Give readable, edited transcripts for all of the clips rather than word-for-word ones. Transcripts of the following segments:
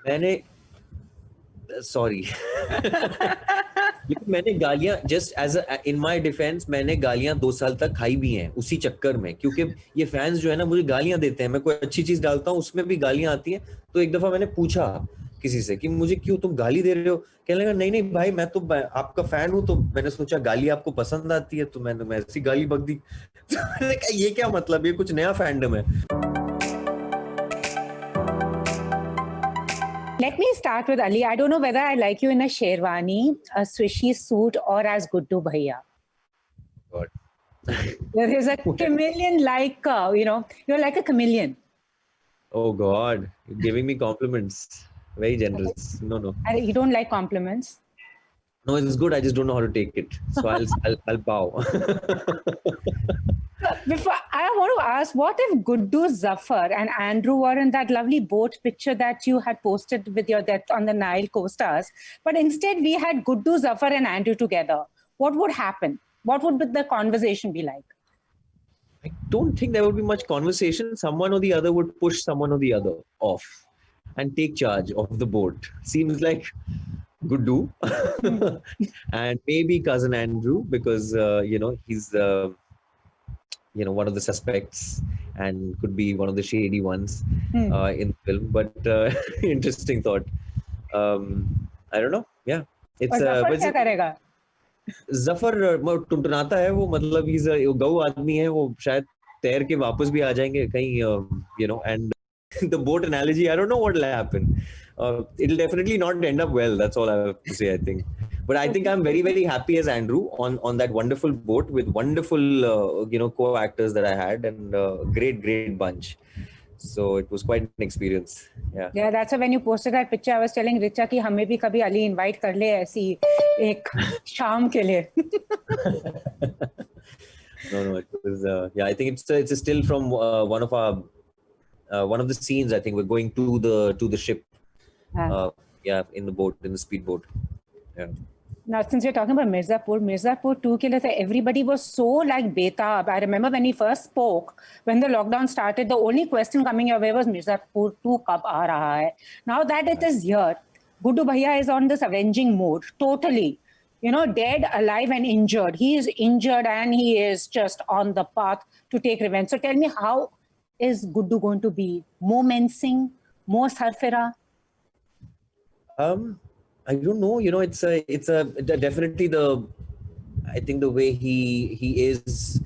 मैंने सॉरी लेकिन मैंने गालियां just as in my defence मैंने गालियां 2 साल तक खाई भी हैं उसी चक्कर में, क्योंकि ये फैंस जो है ना मुझे गालियां देते हैं, मैं कोई अच्छी चीज डालता हूँ उसमें भी गालियां आती हैं। तो एक दफा मैंने पूछा किसी से कि मुझे क्यों तुम गाली दे रहे हो, कहने लगा नहीं नहीं भाई मैं तो आपका फैन हूँ, तो मैंने सोचा गाली आपको पसंद आती है तो मैं ऐसी गाली बक दी। तो मैंने कहा ये क्या मतलब, ये कुछ नया फैंडम है। Let me start with Ali. I don't know whether I like you in a sherwani, a swishy suit, or as Guddu Bhaiya. God. There is a chameleon like, you're like a chameleon. Oh God, you're giving me compliments. Very generous. No. You don't like compliments? No, it's good. I just don't know how to take it. So I'll bow. Before, I want to ask, what if Guddu, Zafar and Andrew were in that lovely boat picture that you had posted with your death on the Nile co-stars, but instead we had Guddu, Zafar and Andrew together? What would happen? What would the conversation be like? I don't think there would be much conversation. Someone or the other would push someone or the other off and take charge of the boat. Seems like Guddu and maybe cousin Andrew, because he's one of the suspects and could be one of the shady ones in the film. But interesting thought. I don't know. Yeah, it's Zafar क्या करेगा? जफर टुनटुनाता है वो, मतलब गऊ आदमी है वो, शायद तैर के वापस भी आ जाएंगे कहीं, and the boat analogy, I don't know what will happen. It'll definitely not end up well. That's all I have to say, I think. But I think I'm very, very happy as Andrew on that wonderful boat with wonderful, co-actors that I had, and great bunch. So it was quite an experience. Yeah, that's why when you posted that picture, I was telling Richa कि हमें भी कभी Ali invite कर ले ऐसी एक शाम के लिए. No, it was I think it's still from one of the scenes. I think we're going to the ship. In the boat, in the speedboat. Yeah. Now, since we're talking about Mirzapur 2 ke liye, everybody was so like betab. I remember when he first spoke, when the lockdown started, the only question coming your way was Mirzapur 2 kab aa raha hai? Now that it is here, Guddu Bhaiya is on this avenging mode, totally. Dead, alive and injured. He is injured and he is just on the path to take revenge. So tell me, how is Guddu going to be? More menacing, more sarfira? I don't know. It's definitely I think the way he is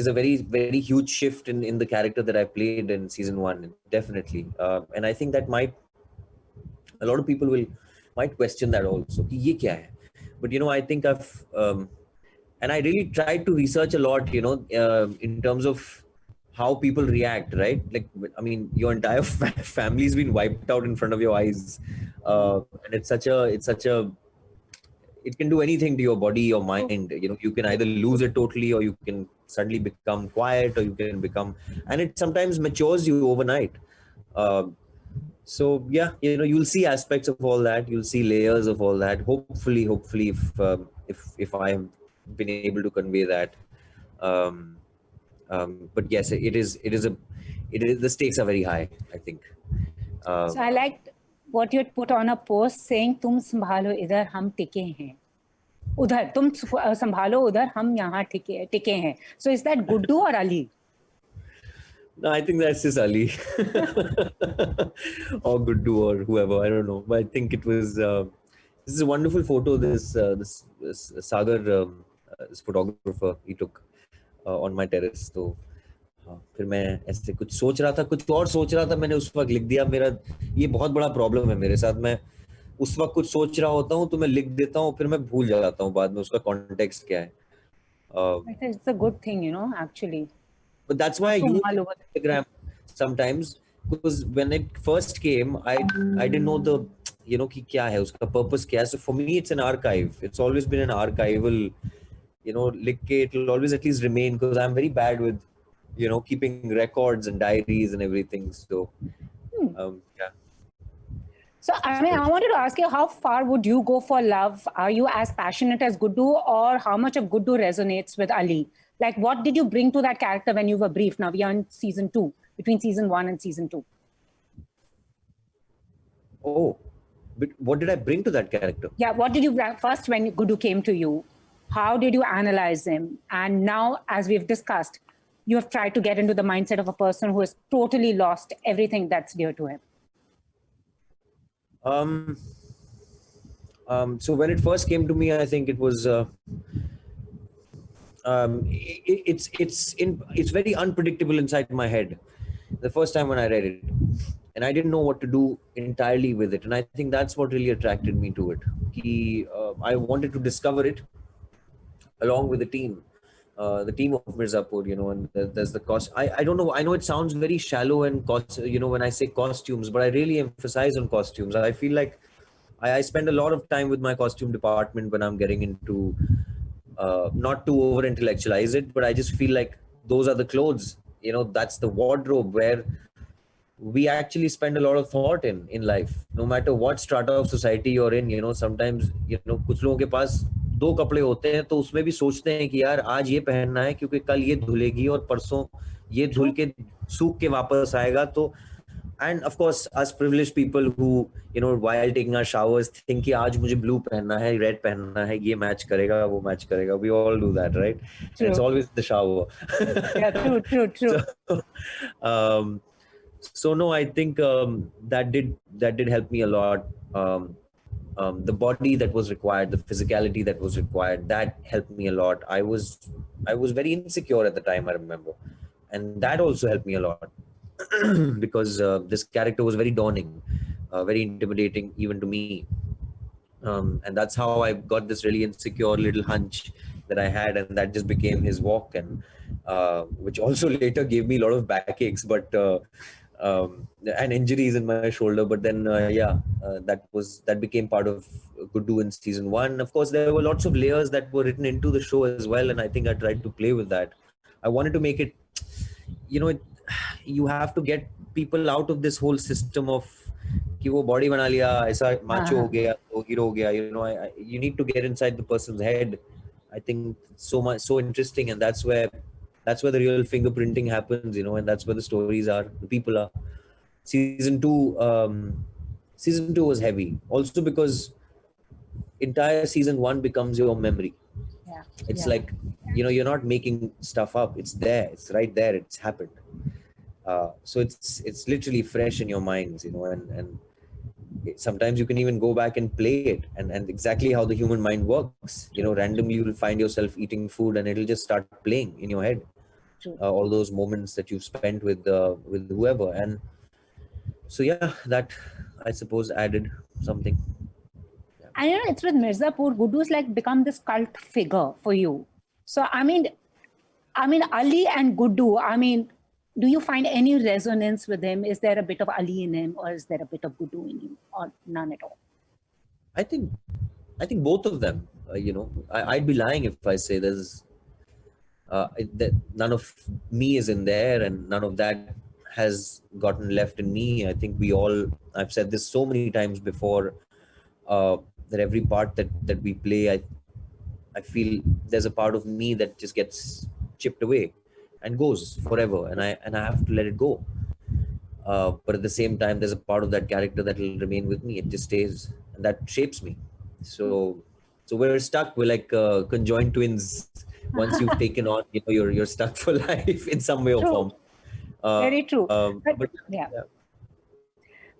a very, very huge shift in the character that I played in season 1. Definitely. And I think that a lot of people might question that also. Ki ye kya hai? But, I think and I really tried to research a lot, in terms of how people react, right? Like, I mean, your entire family's been wiped out in front of your eyes. And it can do anything to your body, your mind. You can either lose it totally, or you can suddenly become quiet, or you can become, and it sometimes matures you overnight. So yeah, you'll see aspects of all that. You'll see layers of all that. Hopefully, if I have been able to convey that. But yes, the stakes are very high, I think. So I liked what you had put on a post saying, "Tum संभालो इधर हम टिके हैं, उधर तुम संभालो उधर हम यहाँ टिके हैं." So is that Guddu or Ali? No, I think that's just Ali or Guddu or whoever. I don't know, but I think it was. This is a wonderful photo. This Sagar, this photographer, he took on my terrace. So फिर मैं ऐसे कुछ सोच रहा था, कुछ और सोच रहा था, मैंने उस वक्त लिख दिया. मेरा ये बहुत बड़ा प्रॉब्लम है मेरे साथ. मैं उस वक्त कुछ सोच रहा होता हूँ तो मैं लिख देता हूँ, फिर मैं भूल जाता हूँ बाद में उसका कॉन्टेक्स्ट क्या है. It's a good thing, actually. But that's why I use Instagram sometimes, because when it first came, I didn't know the कि क्या है उसका purpose क्या है. So for me, it's an archive. It's always been an archival. लिख के it will always at least remain, because I'm very bad with keeping records and diaries and everything. So yeah. So I mean, I wanted to ask you, how far would you go for love? Are you as passionate as Guddu, or how much of Guddu resonates with Ali? Like, what did you bring to that character when you were briefed? Now we are in season 2, between season 1 and season 2. Oh, but what did I bring to that character? Yeah, what did you bring first when Gudu came to you? How did you analyze him? And now, as we've discussed, you have tried to get into the mindset of a person who has totally lost everything that's dear to him. So when it first came to me, I think it was it's very unpredictable inside my head. The first time when I read it, and I didn't know what to do entirely with it, and I think that's what really attracted me to it. I wanted to discover it along with the team of Mirzapur, and there's the cost. I don't know. I know it sounds very shallow and when I say costumes, but I really emphasize on costumes. I feel like I spend a lot of time with my costume department when I'm getting into, not to over intellectualize it, but I just feel like those are the clothes, that's the wardrobe where we actually spend a lot of thought in life, no matter what strata of society you're in. Sometimes कुछ लोगों के पास दो कपड़े होते हैं तो उसमें भी सोचते हैं कि यार आज ये पहनना है क्योंकि कल ये धुलेगी और परसों ये धुल के सूख के वापस आएगा. तो and of course us privileged people who while taking our showers think कि आज मुझे blue पहनना है, red पहनना है, ये match करेगा, वो match करेगा. We all do that, right? And it's always the shower. Yeah, true. So no, I think that did help me a lot. The body that was required, the physicality that was required, that helped me a lot. I was very insecure at the time, I remember, and that also helped me a lot because this character was very daunting, very intimidating even to me. And that's how I got this really insecure little hunch that I had, and that just became his walk, and which also later gave me a lot of backaches, but and injuries in my shoulder. But then that became part of Gudu in season 1. Of course, there were lots of layers that were written into the show as well, and I think I tried to play with that. I wanted to make it, you have to get people out of this whole system of कि वो body बना लिया, ऐसा macho हो गया, तो hero हो गया. You need to get inside the person's head. I think so interesting, and that's where the real fingerprinting happens, and that's where the stories are, the people are. Season 2 was heavy also because entire season 1 becomes your memory. It's like you're not making stuff up. It's there. It's right there. It's happened. So it's literally fresh in your minds, and sometimes you can even go back and play it and exactly how the human mind works. Randomly you'll find yourself eating food and it'll just start playing in your head. All those moments that you've spent with whoever, and so that I suppose added something. And it's with Mirzapur, Gudu's like become this cult figure for you. So I mean Ali and Gudu, do you find any resonance with him? Is there a bit of Ali in him, or is there a bit of Gudu in him, or none at all? I think both of them. I'd be lying if I say there's that none of me is in there and none of that has gotten left in me. I think I've said this so many times before, that every part that we play, I feel there's a part of me that just gets chipped away and goes forever, and I have to let it go. But at the same time, there's a part of that character that will remain with me. It just stays, and that shapes me. So we're stuck. We're like conjoined twins. Once you've taken on, you're stuck for life in some way or form. Very true. But yeah.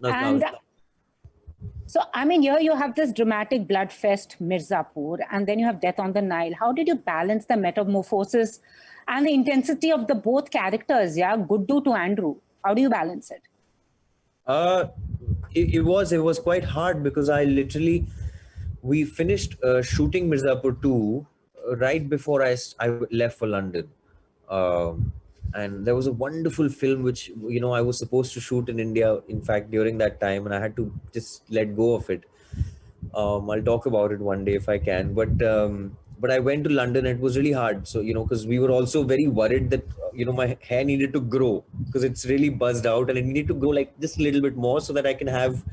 No, so, here you have this dramatic bloodfest Mirzapur, and then you have Death on the Nile. How did you balance the metamorphosis and the intensity of the both characters, Gudu to Andrew? How do you balance it? It was quite hard because we finished shooting Mirzapur 2 right before I left for London. And there was a wonderful film which I was supposed to shoot in India, in fact, during that time, and I had to just let go of it. I'll talk about it one day if I can, but I went to London and it was really hard. So because we were also very worried that my hair needed to grow because it's really buzzed out, and it needed to grow like just a little bit more so that I can have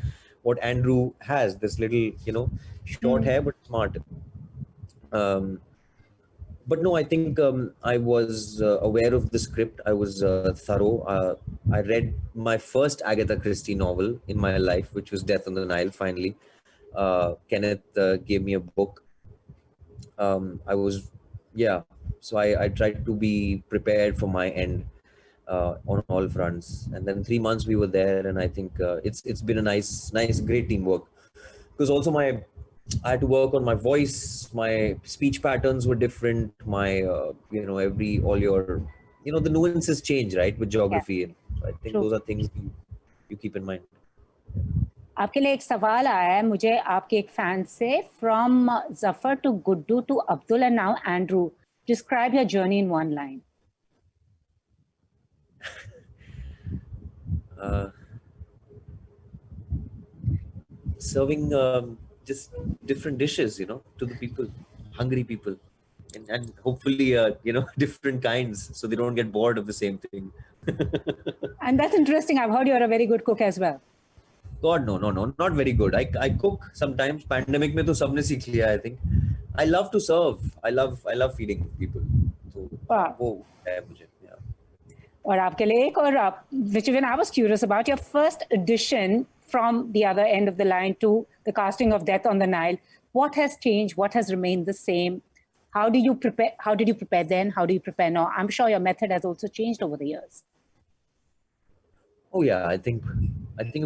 what Andrew has, this little short hair but smart. but no, I think I was aware of the script. I was thorough. I read my first Agatha Christie novel in my life, which was Death on the Nile. Finally, Kenneth gave me a book. I was, yeah. So I tried to be prepared for my end on all fronts. And then 3 months we were there, and I think it's been a nice, great teamwork. Because also I had to work on my voice. My speech patterns were different. My all your the nuances change, right, with Yeah, geography. So I think true. those are things you keep in mind. आपके लिए एक सवाल आया है मुझे आपके एक fan से from Zafar to Guddu to Abdul and now Andrew describe your journey in one line Uh, Serving just different dishes, to the people, hungry people, and hopefully, different kinds, so they don't get bored of the same thing. And that's interesting. I've heard you're a very good cook as well. God, no, not very good. I cook sometimes. Pandemic में तो सबने सीख लिया, I think. I love to serve. I love feeding people. So Wow. वो है मुझे. Yeah. और आपके लिए एक और which even I was curious about your first audition from the other end of the line to the casting of Death on the Nile. What has changed? What has remained the same? How did you prepare then? How do you prepare now? I'm sure your method has also changed over the years. Oh yeah, I think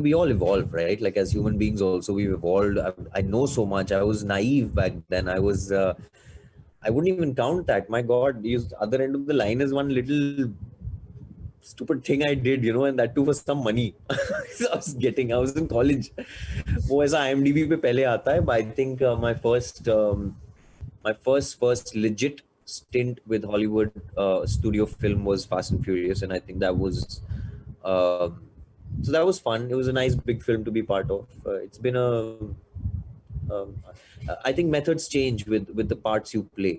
we all evolve, right? Like as human beings, also we've evolved. I know so much. I was naive back then. I was. I wouldn't even count that. My God, the other end of the line is one little stupid thing I did, and that too for some money. I was in college. वो ऐसा IMDb पे पहले आता है. But I think my first legit stint with Hollywood studio film was Fast and Furious, and I think that was so that was fun. It was a nice big film to be part of. It's been um, I think methods change with the parts you play.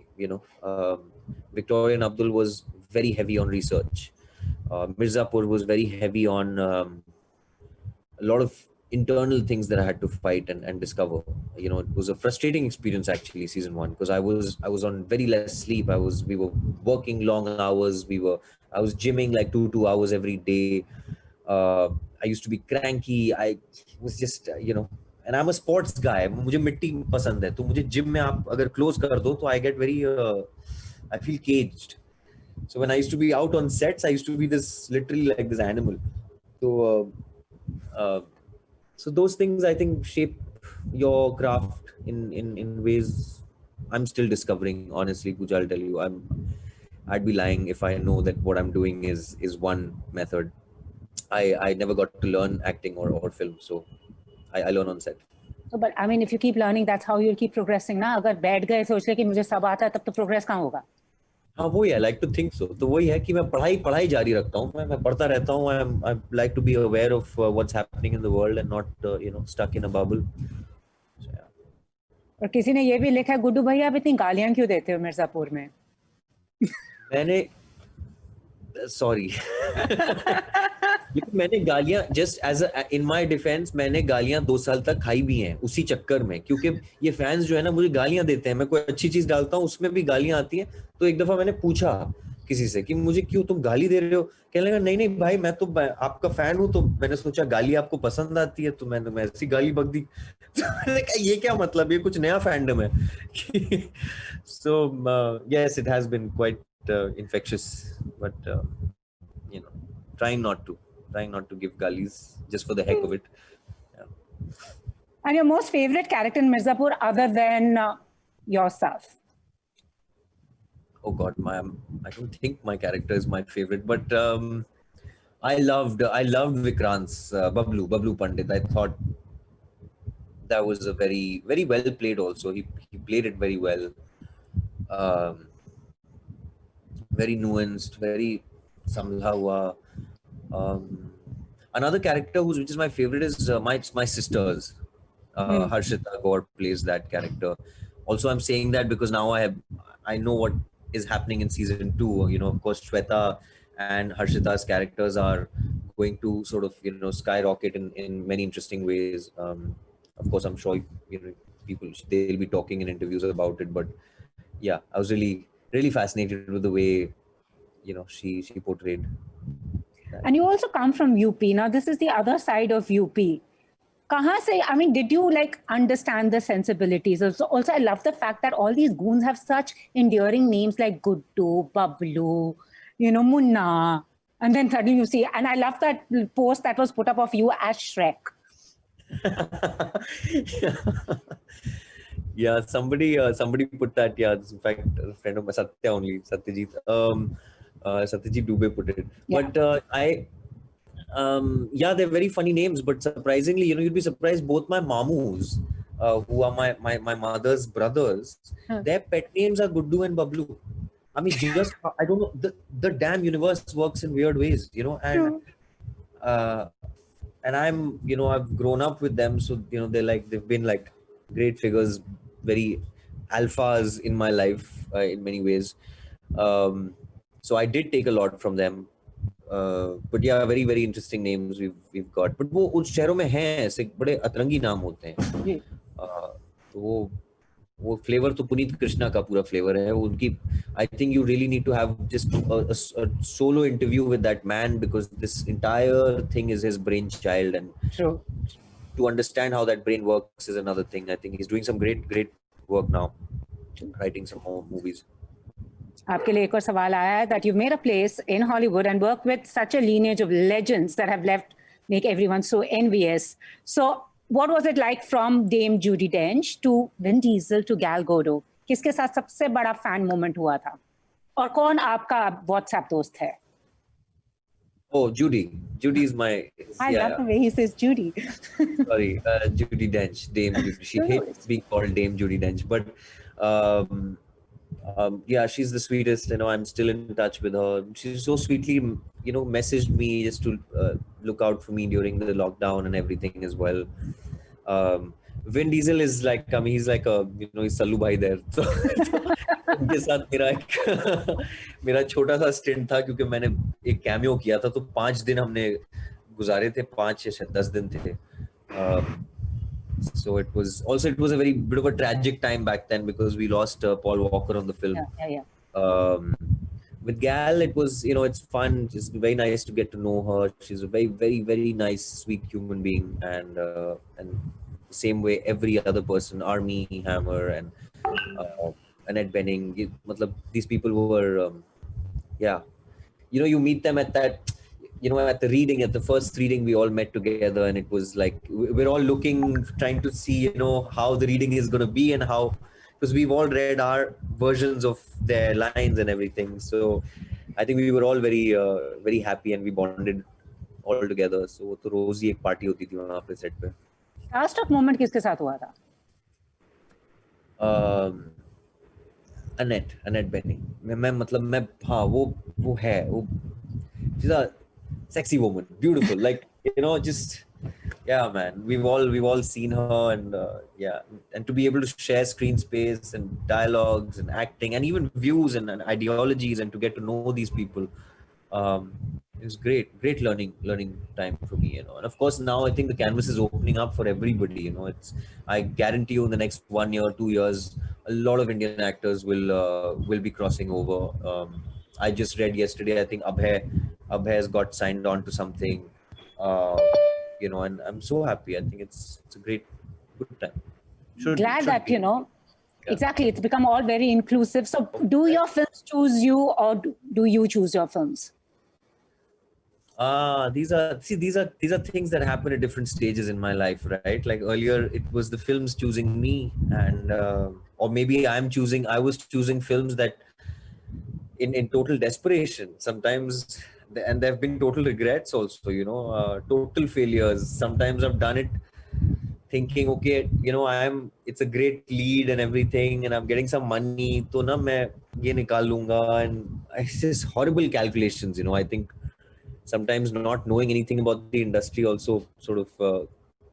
Victoria and Abdul was very heavy on research. Mirzapur was very heavy on a lot of internal things that I had to fight and discover. It was a frustrating experience actually, season one, because I was on very less sleep. We were working long hours. I was gymming like two hours every day. I used to be cranky. I was just and I'm a sports guy. मुझे मिट्टी पसंद है, तो मुझे gym में आप अगर close कर दो तो I get very I feel caged. So when I used to be out on sets, I used to be literally like this animal. So those things I think shape your craft in ways I'm still discovering. Honestly, Pooja, I'll tell you, I'd be lying if I know that what I'm doing is one method. I never got to learn acting or film, so I learn on set. So, but I mean, if you keep learning, that's how you'll keep progressing. ना अगर बैठ गए सोच ले कि मुझे सब आता है, तब तो progress कहाँ होगा? हाँ, वही है, like to think so. तो वही है कि मैं पढ़ाई जारी रखता हूँ. मैं पढ़ता रहता हूँ. I like to be aware of what's happening in the world and not stuck in a bubble. So, yeah. और किसी ने ये भी लिखा है, गुड्डू भैया आप इतनी गालियां क्यों देते हो मिर्जापुर में? मैंने सॉरी मैंने गालियां just as in my defence, मैंने गालियां 2 साल तक खाई भी हैं उसी चक्कर में, क्योंकि ये फैंस जो है ना मुझे गालियां देते हैं. मैं कोई अच्छी चीज डालता हूँ उसमें भी गालियां आती हैं. तो एक दफा मैंने पूछा किसी से कि मुझे क्यों तुम गाली दे रहे हो. कहने लगा नहीं भाई, मैं तो आपका फैन हूँ. तो मैंने सोचा गाली आपको पसंद आती है, तो मैं ऐसी गाली बक दी. तो मैंने कहा ये क्या मतलब, ये कुछ नया फैंडम है. So yes, it has been quite infectious, but trying not to give galis just for the heck of it. Yeah. And your most favorite character in Mirzapur other than yourself? Oh God, I don't think my character is my favorite, but I loved Vikrant's Bablu Pandit. I thought that was a very, very well played also. He played it very well. Very nuanced, very samjha hua. Another character which is my favorite is my sisters. Harshita Gaur plays that character. Also, I'm saying that because now I know what is happening in season 2. Of course, Shweta and Harshita's characters are going to sort of skyrocket in many interesting ways. Of course, I'm sure people they'll be talking in interviews about it. But yeah, I was really really fascinated with the way, you know, she portrayed that. And you also come from UP. Now, this is the other side of UP. Kahan se, I mean, did you like understand the sensibilities? Also, I love the fact that all these goons have such endearing names like Guddu, Bablu, you know, Munna. And then suddenly you see, and I love that post that was put up of you as Shrek. Yeah, somebody put that. Yeah, in fact, a friend of mine, Satya only, Satyajit. Satyajit Dubey put it. Yeah. But yeah, they're very funny names. But surprisingly, you know, you'd be surprised. Both my mamus, who are my mother's brothers, their pet names are Guddu and Bablu. I mean, just I don't know. The damn universe works in weird ways, you know. And I'm, you know, I've grown up with them, so you know, they've been like great figures, very alphas in my life in many ways. So I did take a lot from them. But yeah, very very interesting names we've got. But वो उन शहरों में हैं ऐसे बड़े अतरंगी नाम होते हैं. तो वो फ्लेवर तो पुनीत कृष्णा का पूरा फ्लेवर है वो उनकी. I think you really need to have just a solo interview with that man, because this entire thing is his brainchild, and True. to understand how that brain works is another thing. I think he's doing some great work now, writing some more movies. आपके लिए एक और सवाल आया है that you've made a place in Hollywood and worked with such a lineage of legends that have left make everyone so envious. So what was it like from Dame Judi Dench to Vin Diesel to Gal Gadot? किसके साथ सबसे बड़ा fan moment हुआ था? और कौन आपका WhatsApp दोस्त है? Oh, Judy. Judy is my. I love the way he says Judy. Sorry, Judi Dench, Dame Judy. She hates being called Dame Judi Dench, but yeah, she's the sweetest. You know, I'm still in touch with her. She so sweetly, you know, messaged me just to look out for me during the lockdown and everything as well. Vin Diesel is like, I mean, he's like a, you know, he's Sallu Bhai there. So उनके साथ मेरा छोटा सा stint था, क्योंकि मैंने एक cameo किया था, तो 5 दिन हमने गुजारे थे, 5 या 10 दिन थे. So it was a very bit of a tragic time back then, because we lost Paul Walker on the film. With Gal, it was, you know, it's fun. It's very nice to get to know her. She's a very, very, very nice, sweet human being, and the same way every other person, Armie Hammer and Annette Bening. These people were, yeah, you know, you meet them at that. You know, at the first reading, we all met together, and it was like, we're all trying to see, you know, how the reading is going to be, and how, because we've all read our versions of their lines and everything. So I think we were all very, very happy, and we bonded all together. So तो रोज ही एक party होती थी वहाँ पे set पे. Starstruck moment किसके साथ हुआ था? Annette Bening. मैं हाँ, वो है, she's a sexy woman, beautiful, like, you know, just, yeah, man, we've all seen her, and yeah, and to be able to share screen space and dialogues and acting and even views and ideologies, and to get to know these people, it was great learning time for me, you know. And of course now I think the canvas is opening up for everybody, you know. I guarantee you in the next 1 year, 2 years, a lot of Indian actors will be crossing over. I just read yesterday, I think Abhay has got signed on to something, you know, and I'm so happy. I think it's a good time. Glad that, you know, exactly, it's become all very inclusive. So do your films choose you, or do you choose your films? These are things that happen at different stages in my life, right? Like earlier, it was the films choosing me, and or maybe I was choosing films that in total desperation sometimes, and there have been total regrets also, you know, total failures. Sometimes I've done it thinking, okay, you know, it's a great lead and everything, and I'm getting some money, so na main ye nikal lunga, and it's just horrible calculations, you know. I think sometimes not knowing anything about the industry also sort of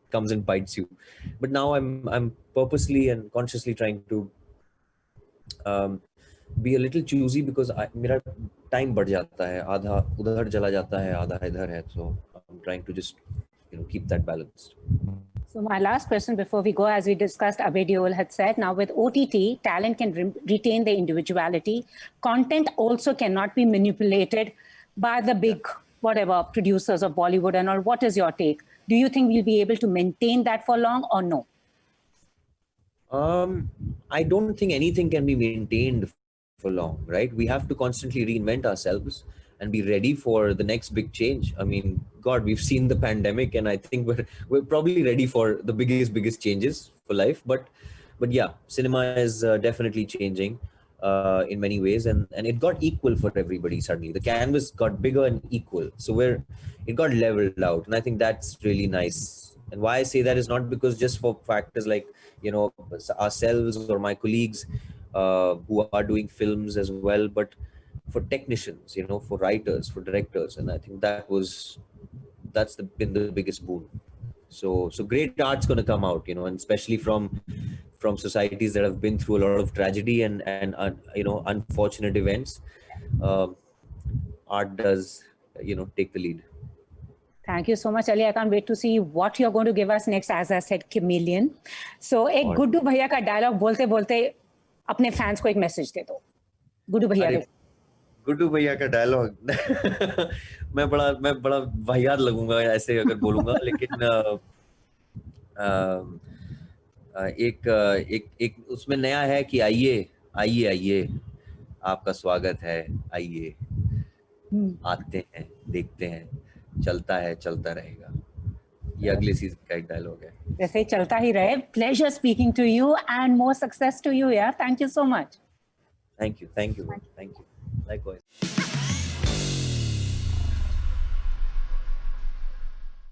comes and bites you. But now I'm purposely and consciously trying to be a little choosy, because मेरा time बढ़ जाता है, आधा उधर चला जाता है, आधा इधर है. So I'm trying to just, you know, keep that balanced. So my last question before we go, as we discussed, Abhay Deol had said, now with OTT, talent can retain their individuality. Content also cannot be manipulated by the big, whatever, producers of Bollywood and all. What is your take? Do you think we'll be able to maintain that for long or no? I don't think anything can be maintained for long, right? We have to constantly reinvent ourselves and be ready for the next big change. I mean, God, we've seen the pandemic, and I think we're probably ready for the biggest changes for life. But yeah, cinema is definitely changing in many ways, and it got equal for everybody suddenly. The canvas got bigger and equal, so it got leveled out, and I think that's really nice. And why I say that is not because just for factors like, you know, ourselves or my colleagues who are doing films as well, but for technicians, you know, for writers, for directors, and I think that's been the biggest boon. So great art's going to come out, you know, and especially from societies that have been through a lot of tragedy and you know, unfortunate events. Art does, you know, take the lead. Thank you so much, Ali. I can't wait to see what you're going to give us next. As I said, chameleon. So एक गुड्डू भैया का dialogue बोलते बोलते अपने fans को एक message दे दो. गुड्डू भैया का डायलॉग मैं बड़ा वाहियात लगूंगा ऐसे अगर बोलूंगा, लेकिन एक उसमें नया है कि आइए आपका स्वागत है, आइए आते हैं, देखते हैं, चलता रहेगा. ये अगले सीजन का एक डायलॉग है. जैसे चलता ही रहे. Pleasure speaking to you and more success to you. Yeah, thank you so much. Thank you. Likewise.